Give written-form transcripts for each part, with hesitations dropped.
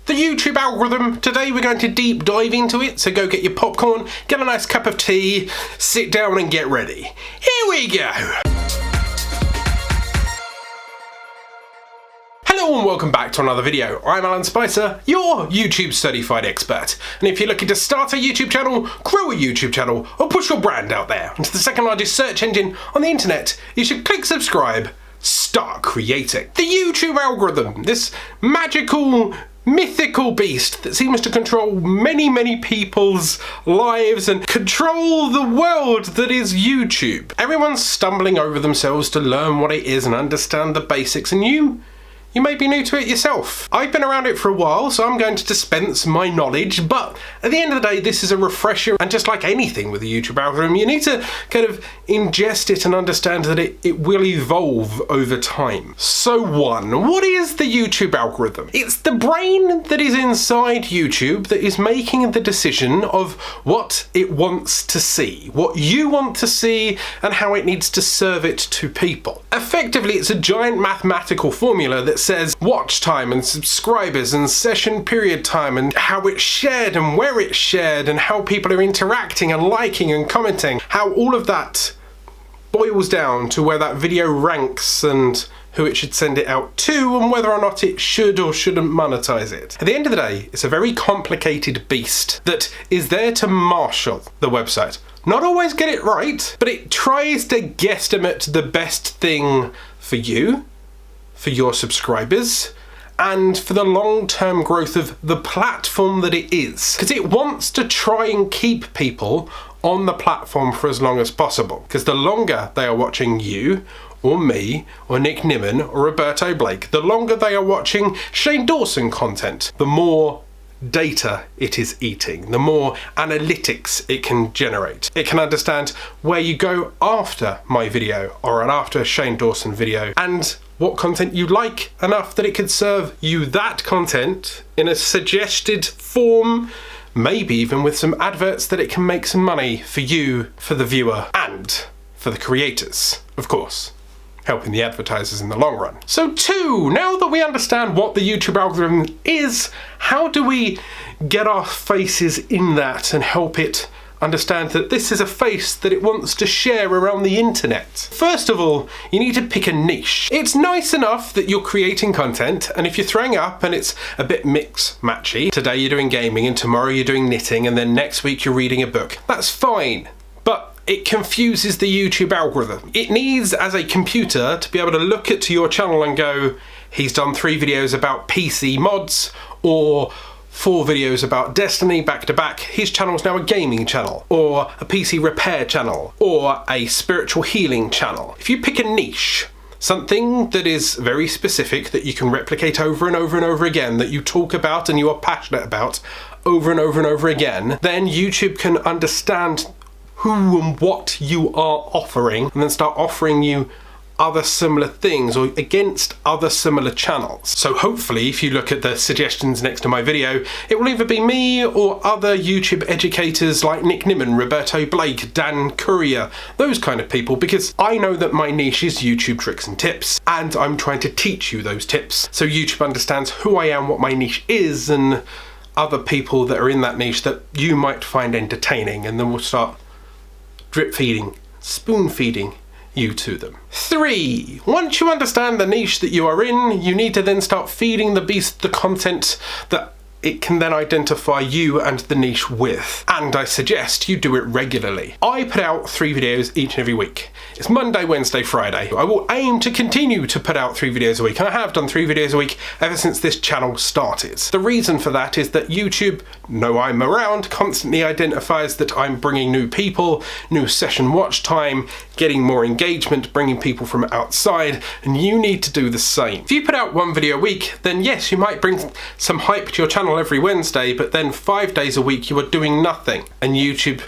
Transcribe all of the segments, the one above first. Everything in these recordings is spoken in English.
The YouTube algorithm. Today we're going to deep dive into it, so go get your popcorn, get a nice cup of tea, sit down and get ready. Here we go! Hello and welcome back to another video. I'm Alan Spicer, your YouTube certified expert. And if you're looking to start a YouTube channel, grow a YouTube channel, or push your brand out there into the second largest search engine on the internet, you should click subscribe, start creating. The YouTube algorithm, this magical mythical beast that seems to control many people's lives and control the world that is YouTube. Everyone's stumbling over themselves to learn what it is and understand the basics, and you may be new to it yourself. I've been around it for a while, so I'm going to dispense my knowledge, but at the end of the day, this is a refresher, and just like anything with the YouTube algorithm, you need to kind of ingest it and understand that it will evolve over time. So what is the YouTube algorithm? It's the brain that is inside YouTube that is making the decision of what it wants to see, what you want to see, and how it needs to serve it to people. Effectively, it's a giant mathematical formula that says watch time and subscribers and session period time and how it's shared and where it's shared and how people are interacting and liking and commenting, how all of that boils down to where that video ranks and who it should send it out to and whether or not it should or shouldn't monetize it. At the end of the day, it's a very complicated beast that is there to marshal the website. Not always get it right, but it tries to guesstimate the best thing for you, for your subscribers, and for the long-term growth of the platform that it is. Because it wants to try and keep people on the platform for as long as possible. Because the longer they are watching you, or me, or Nick Nimmin, or Roberto Blake, the longer they are watching Shane Dawson content, the more data it is eating, the more analytics it can generate. It can understand where you go after my video or after a Shane Dawson video and what content you like enough that it could serve you that content in a suggested form, maybe even with some adverts that it can make some money for you, for the viewer, and for the creators, of course, helping the advertisers in the long run. So now that we understand what the YouTube algorithm is, how do we get our faces in that and help it understand that this is a face that it wants to share around the internet? First of all, you need to pick a niche. It's nice enough that you're creating content, and if you're throwing up and it's a bit mix-matchy, today you're doing gaming and tomorrow you're doing knitting and then next week you're reading a book, that's fine. But it confuses the YouTube algorithm. It needs, as a computer, to be able to look at your channel and go, he's done 3 videos about PC mods, or 4 videos about Destiny back to back. His channel's now a gaming channel, or a PC repair channel, or a spiritual healing channel. If you pick a niche, something that is very specific that you can replicate over and over and over again, that you talk about and you are passionate about over and over and over again, then YouTube can understand who and what you are offering and then start offering you other similar things or against other similar channels. So hopefully if you look at the suggestions next to my video, it will either be me or other YouTube educators like Nick Nimmin, Roberto Blake, Dan Courier, those kind of people, because I know that my niche is YouTube tricks and tips, and I'm trying to teach you those tips so YouTube understands who I am, what my niche is, and other people that are in that niche that you might find entertaining, and then we'll start drip feeding, spoon feeding you to them. 3, once you understand the niche that you are in, you need to then start feeding the beast the content that it can then identify you and the niche with. And I suggest you do it regularly. I put out 3 videos each and every week. It's Monday, Wednesday, Friday. I will aim to continue to put out 3 videos a week, and I have done 3 videos a week ever since this channel started. The reason for that is that YouTube, know I'm around, constantly identifies that I'm bringing new people, new session watch time, getting more engagement, bringing people from outside, and you need to do the same. If you put out 1 video a week, then yes, you might bring some hype to your channel every Wednesday, but then 5 days a week you are doing nothing, and YouTube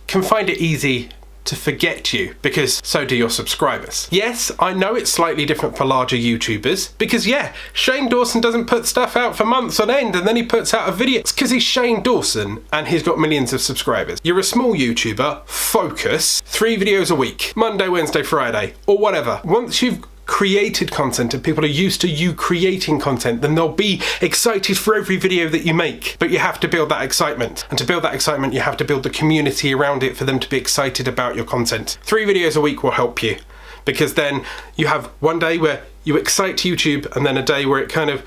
can find it easy to forget you, because so do your subscribers. Yes, I know it's slightly different for larger YouTubers, because yeah, Shane Dawson doesn't put stuff out for months on end and then he puts out a video. It's because he's Shane Dawson and he's got millions of subscribers. You're a small YouTuber, focus, 3 videos a week, Monday, Wednesday, Friday, or whatever. Once you've created content and people are used to you creating content, then they'll be excited for every video that you make. But you have to build that excitement. And to build that excitement, you have to build the community around it for them to be excited about your content. 3 videos a week will help you, because then you have one day where you excite YouTube and then a day where it kind of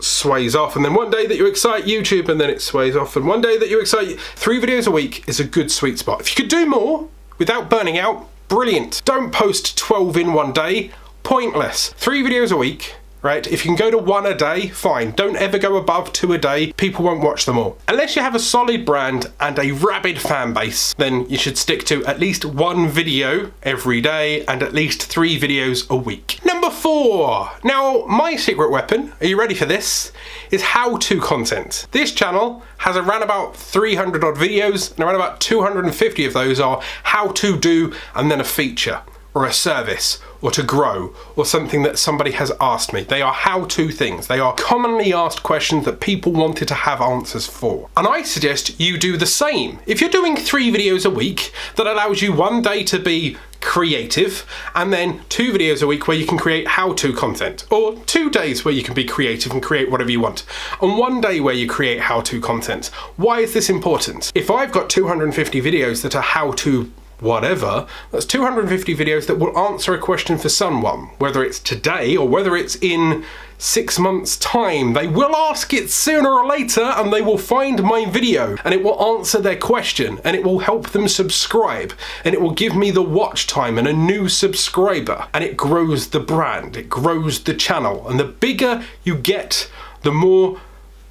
sways off, and then one day that you excite YouTube and then it sways off, and one day that you excite. 3 videos a week is a good sweet spot. If you could do more without burning out, brilliant. Don't post 12 in one day, pointless. 3 videos a week, right? If you can go to 1 a day, fine. Don't ever go above 2 a day. People won't watch them all. Unless you have a solid brand and a rabid fan base, then you should stick to at least 1 video every day and at least 3 videos a week. Number 4. Now, my secret weapon, are you ready for this? Is how-to content. This channel has around about 300 odd videos, and around about 250 of those are how to do and then a feature or a service or to grow or something that somebody has asked me. They are how-to things. They are commonly asked questions that people wanted to have answers for. And I suggest you do the same. If you're doing 3 videos a week, that allows you 1 day to be creative and then 2 videos a week where you can create how-to content, or 2 days where you can be creative and create whatever you want, and 1 day where you create how-to content. Why is this important? If I've got 250 videos that are how-to whatever, that's 250 videos that will answer a question for someone, whether it's today or whether it's in 6 months' time. They will ask it sooner or later, and they will find my video and it will answer their question and it will help them subscribe and it will give me the watch time and a new subscriber, and it grows the brand, it grows the channel. And the bigger you get, the more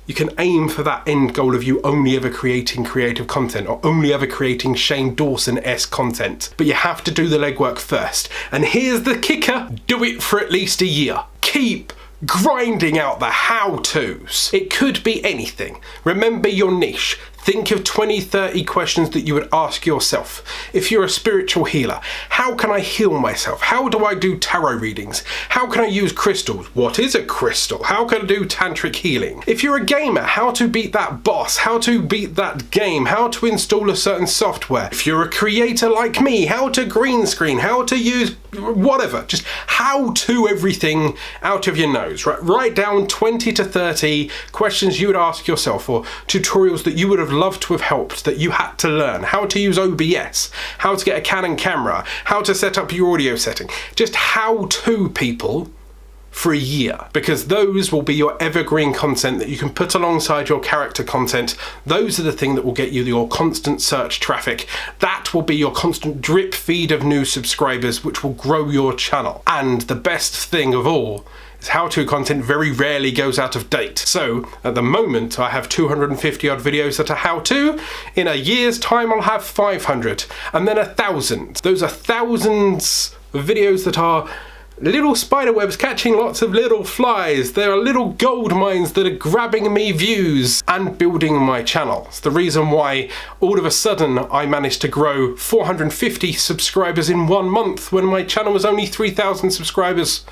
you can aim for that end goal of you only ever creating creative content or only ever creating Shane Dawson-esque content. But you have to do the legwork first. And here's the kicker: do it for at least a year. Keep grinding out the how-tos. It could be anything. Remember your niche. Think of 20, 30 questions that you would ask yourself. If you're a spiritual healer, how can I heal myself? How do I do tarot readings? How can I use crystals? What is a crystal? How can I do tantric healing? If you're a gamer, how to beat that boss? How to beat that game? How to install a certain software? If you're a creator like me, how to green screen? How to use whatever? Just how to everything out of your nose, right? Write down 20 to 30 questions you would ask yourself, or tutorials that you would have loved to have helped that you had to learn. How to use OBS, how to get a Canon camera, how to set up your audio setting. Just how to, people, for a year, because those will be your evergreen content that you can put alongside your character content. Those are the thing that will get you your constant search traffic. That will be your constant drip feed of new subscribers, which will grow your channel. And the best thing of all, how-to content very rarely goes out of date. So at the moment I have 250 odd videos that are how-to. In a year's time I'll have 500 and then 1,000. Those are thousands of videos that are little spider webs catching lots of little flies. There are little gold mines that are grabbing me views and building my channel. It's the reason why all of a sudden I managed to grow 450 subscribers in 1 month when my channel was only 3,000 subscribers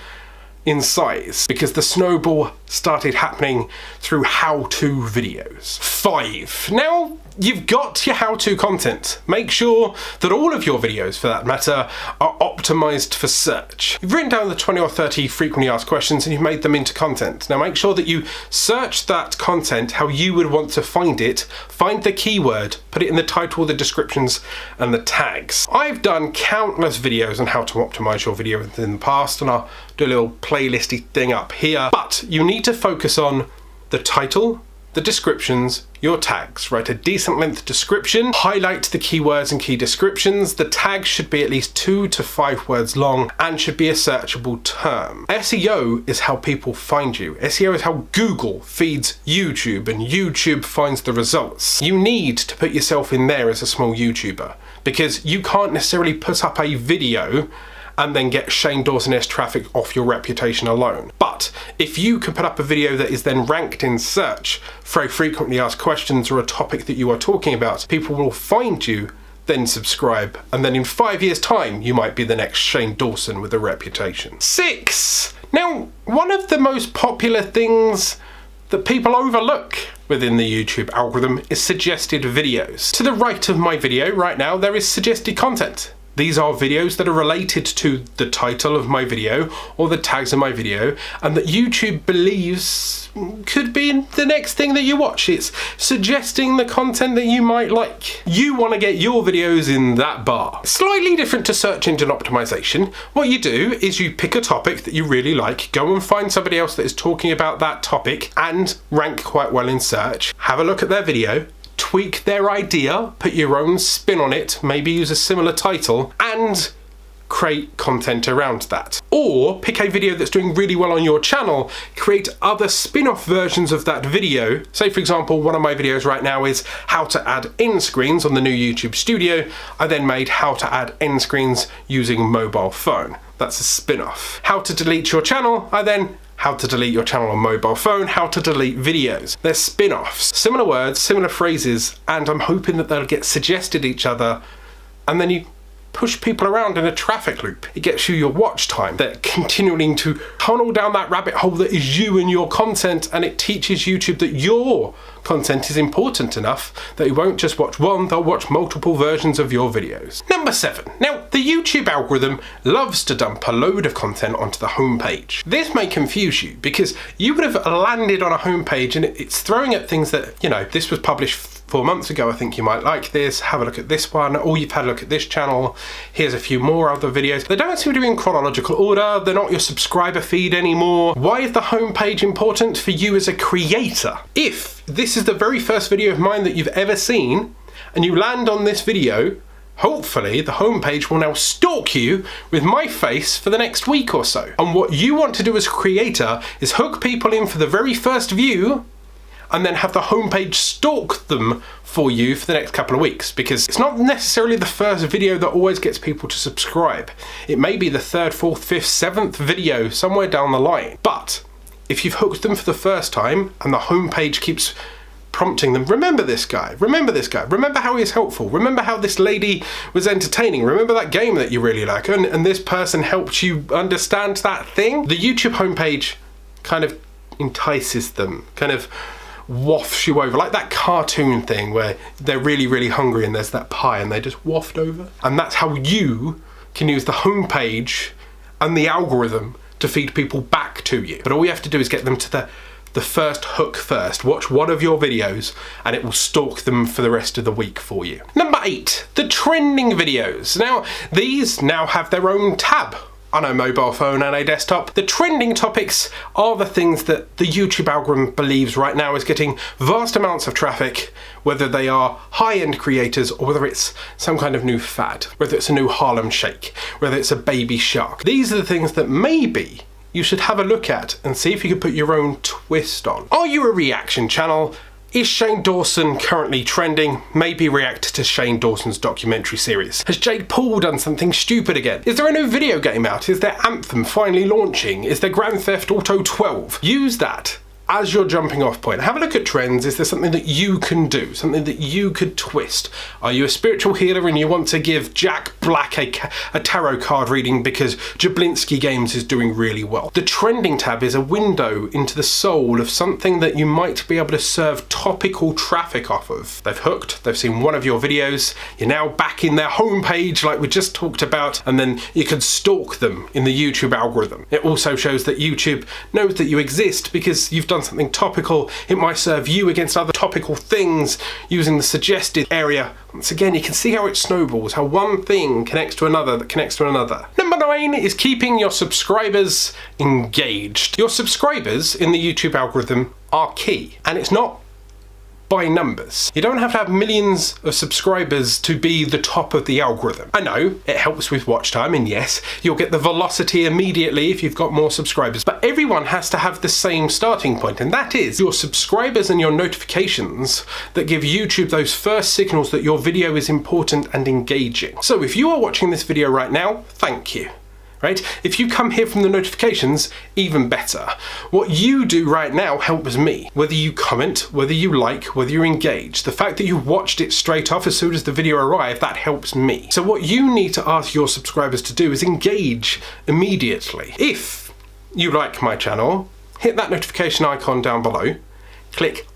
in size, because the snowball started happening through how-to videos. 5. Now you've got your how-to content. Make sure that all of your videos, for that matter, are optimized for search. You've written down the 20 or 30 frequently asked questions and you've made them into content. Now make sure that you search that content how you would want to find it, find the keyword, put it in the title, the descriptions, and the tags. I've done countless videos on how to optimize your video in the past, and I'll do a little playlisty thing up here, but you need to focus on the title, the descriptions, your tags. Write a decent length description, highlight the keywords and key descriptions. The tag should be at least 2 to 5 words long and should be a searchable term. SEO is how people find you. SEO is how Google feeds YouTube and YouTube finds the results. You need to put yourself in there as a small YouTuber, because you can't necessarily put up a video and then get Shane Dawson-esque traffic off your reputation alone. But if you can put up a video that is then ranked in search for a frequently asked questions or a topic that you are talking about, people will find you, then subscribe, and then in 5 years' time you might be the next Shane Dawson with a reputation. 6. Now, one of the most popular things that people overlook within the YouTube algorithm is suggested videos. To the right of my video right now there is suggested content. These are videos that are related to the title of my video or the tags of my video, and that YouTube believes could be the next thing that you watch. It's suggesting the content that you might like. You want to get your videos in that bar. Slightly different to search engine optimization. What you do is you pick a topic that you really like, go and find somebody else that is talking about that topic and rank quite well in search. Have a look at their video, tweak their idea, put your own spin on it, maybe use a similar title, and create content around that. Or pick a video that's doing really well on your channel, create other spin-off versions of that video. Say for example, one of my videos right now is how to add end screens on the new YouTube Studio. I then made how to add end screens using mobile phone. That's a spin-off. How to delete your channel, I then how to delete your channel on mobile phone, how to delete videos. They're spin-offs. Similar words, similar phrases, and I'm hoping that they'll get suggested each other, and then you push people around in a traffic loop. It gets you your watch time. They're continuing to tunnel down that rabbit hole that is you and your content, and it teaches YouTube that your content is important enough that you won't just watch one, they'll watch multiple versions of your videos. Number 7. Now, the YouTube algorithm loves to dump a load of content onto the homepage. This may confuse you because you would have landed on a homepage and it's throwing at things that, you know, this was published 4 months ago, I think you might like this, have a look at this one, or you've had a look at this channel, here's a few more other videos. They don't seem to be in chronological order, they're not your subscriber feed anymore. Why is the homepage important for you as a creator? If this is the very first video of mine that you've ever seen, and you land on this video, hopefully the homepage will now stalk you with my face for the next week or so. And what you want to do as a creator is hook people in for the very first view, and then have the homepage stalk them for you for the next couple of weeks, because it's not necessarily the first video that always gets people to subscribe. It may be the 3rd, 4th, 5th, 7th video somewhere down the line. But if you've hooked them for the first time and the homepage keeps prompting them, remember this guy, remember this guy, remember how he's helpful, remember how this lady was entertaining, remember that game that you really like, and this person helped you understand that thing, the YouTube homepage kind of entices them, kind of wafts you over, like that cartoon thing where they're really, really hungry and there's that pie and they just waft over. And that's how you can use the homepage and the algorithm to feed people back to you. But all you have to do is get them to the first hook first. Watch one of your videos and it will stalk them for the rest of the week for you. Number 8, the trending videos. Now, these now have their own tab on a mobile phone and a desktop. The trending topics are the things that the YouTube algorithm believes right now is getting vast amounts of traffic, whether they are high-end creators or whether it's some kind of new fad, whether it's a new Harlem Shake, whether it's a baby shark. These are the things that maybe you should have a look at and see if you can put your own twist on. Are you a reaction channel? Is Shane Dawson currently trending? Maybe react to Shane Dawson's documentary series. Has Jake Paul done something stupid again? Is there a new video game out? Is there Anthem finally launching? Is there Grand Theft Auto 12? Use that as your jumping off point. Have a look at trends. Is there something that you can do? Something that you could twist? Are you a spiritual healer and you want to give Jack Black a tarot card reading because Jablinski Games is doing really well? The trending tab is a window into the soul of something that you might be able to serve topical traffic off of. They've hooked, they've seen one of your videos, you're now back in their homepage like we just talked about, and then you can stalk them in the YouTube algorithm. It also shows that YouTube knows that you exist because you've done something topical. It might serve you against other topical things using the suggested area. Once again, you can see how it snowballs, how one thing connects to another that connects to another. Number 9 is keeping your subscribers engaged. Your subscribers in the YouTube algorithm are key, and it's not by numbers. You don't have to have millions of subscribers to be the top of the algorithm. I know it helps with watch time, and yes, you'll get the velocity immediately if you've got more subscribers, but everyone has to have the same starting point, and that is your subscribers and your notifications that give YouTube those first signals that your video is important and engaging. So if you are watching this video right now, thank you. Right? If you come here from the notifications, even better. What you do right now helps me. Whether you comment, whether you like, whether you engage, the fact that you watched it straight off as soon as the video arrived, that helps me. So what you need to ask your subscribers to do is engage immediately. If you like my channel, hit that notification icon down below, click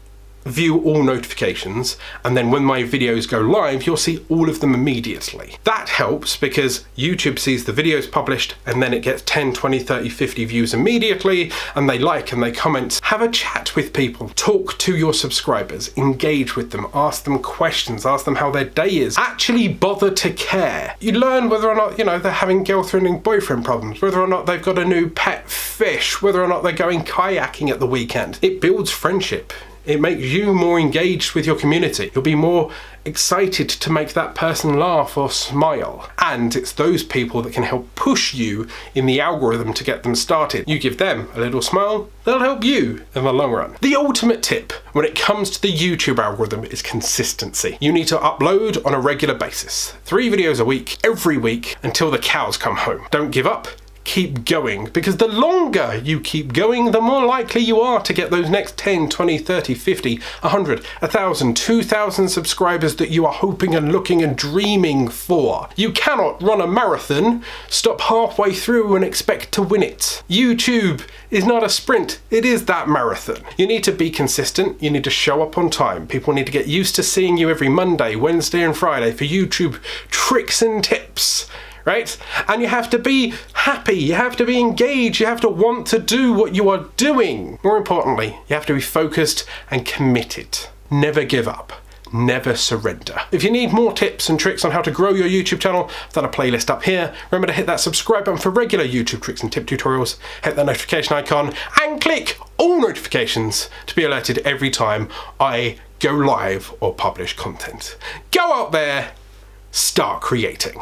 view all notifications, and then when my videos go live, you'll see all of them immediately. That helps because YouTube sees the videos published and then it gets 10, 20, 30, 50 views immediately, and they like and they comment. Have a chat with people, talk to your subscribers, engage with them, ask them questions, ask them how their day is, actually bother to care. You learn whether or not, they're having girlfriend and boyfriend problems, whether or not they've got a new pet fish, whether or not they're going kayaking at the weekend. It builds friendship. It makes you more engaged with your community. You'll be more excited to make that person laugh or smile. And it's those people that can help push you in the algorithm to get them started. You give them a little smile, they'll help you in the long run. The ultimate tip when it comes to the YouTube algorithm is consistency. You need to upload on a regular basis. 3 videos a week, every week, until the cows come home. Don't give up. Keep going, because the longer you keep going, the more likely you are to get those next 10, 20, 30, 50, 100, 1,000, 2,000 subscribers that you are hoping and looking and dreaming for. You cannot run a marathon, stop halfway through and expect to win it. YouTube is not a sprint, it is that marathon. You need to be consistent, you need to show up on time. People need to get used to seeing you every Monday, Wednesday and Friday for YouTube tricks and tips. Right? And you have to be happy, you have to be engaged, you have to want to do what you are doing. More importantly, you have to be focused and committed. Never give up. Never surrender. If you need more tips and tricks on how to grow your YouTube channel, I've done a playlist up here. Remember to hit that subscribe button for regular YouTube tricks and tip tutorials, hit that notification icon, and click all notifications to be alerted every time I go live or publish content. Go out there, start creating.